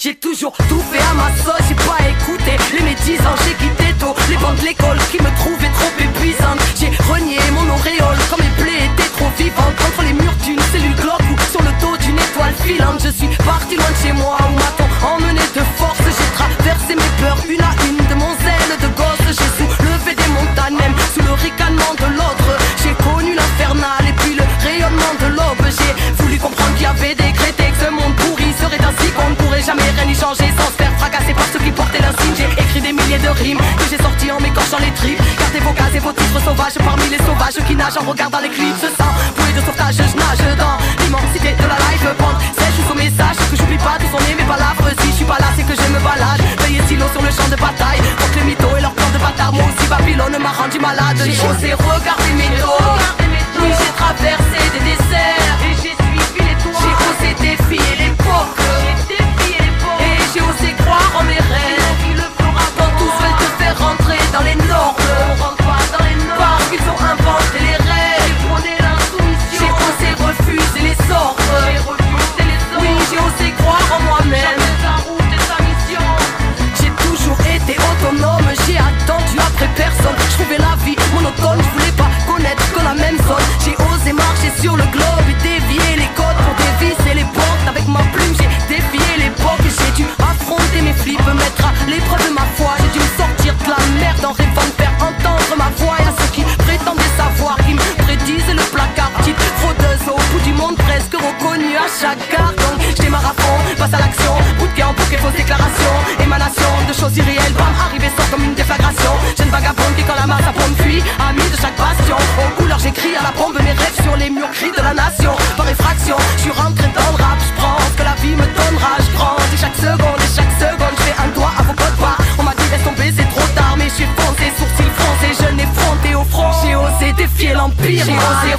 J'ai toujours tout fait à ma sauce, j'ai pas écouté les médisants, j'ai quitté tôt les bancs de l'école qui me trouvaient trop épuisantes. J'ai renié mon auréole quand mes plaies étaient trop vivantes, entre les murs d'une cellule glauque ou sur le dos d'une étoile filante. Je suis parti loin de chez moi où m'a-t-on emmené de force. J'ai traversé mes peurs une à une de mon zèle de gosse. J'ai soulevé des montagnes même sous le ricanement de l'autre. J'ai connu l'infernal et puis le rayonnement de l'aube. J'ai voulu comprendre qu'il y avait décrété que ce monde pourri serait ainsi qu'on ne pourrait jamais rien y changer sans se faire fracasser par ceux qui portaient l'insigne. J'ai écrit des milliers de rimes que j'ai sorties en m'écorchant les tripes. Gardez vos cases et vos titres sauvages parmi les sauvages qui nagent en regardant l'éclipse. Sans bouée de sauvetage, je nage dans l'immensité de la life band. Sèche sous message que j'oublie pas d'où sont nées mes palabres. Si je suis pas là c'est que je me balade, veillez silo sur le champ de bataille contre les mythos et leurs plans de bâtard. Moi aussi Babylone m'a rendu malade. J'ai osé regarder mes dos, oui j'ai traversé des déserts et j'ai suivi les toits. J'ai osé défier l'époque, et j'ai osé croire en mes rêves. Quand tous veulent te faire rentrer dans les normes, parce qu'ils ont inventé les règles. J'ai osé refuser les ordres, oui j'ai osé croire en moi-même. J'ai toujours été autonome, j'ai attendu après personne. Je trouvais la vie monotone, je voulais pas connaître que la même zone. J'ai osé marcher sur le globe et dévier les côtes pour dévisser les portes. Avec ma plume j'ai défié l'époque. J'ai dû affronter mes flips, me mettre à l'épreuve de ma foi. J'ai dû me sortir de la merde en rêvant de faire entendre ma voix. Et à ceux qui prétendaient savoir, qui me prédisent le placard. Petite fraudeuse au bout du monde, presque reconnue à chaque gare. Donc je démarre à fond, passe à l'action, bootcamp pour fausses déclarations, émanation de choses irréelles. Bam, arrivé sort comme une déflagration. Jeune vagabonde qui quand la masse à pompe fuit, ami de chaque bastion. Aux couleurs j'écris à la bombe mes rêves sur les murs cris de la nation. Par effraction, je suis rentré dans le rap, je prends ce que la vie me donnera. Je grandis chaque seconde et chaque seconde je fais un doigt à vos codes barres. On m'a dit laisse tomber c'est trop tard, mais j'ai foncé, sourcils froncés, je n'ai fronté au front. J'ai osé défier l'empire, j'ai osé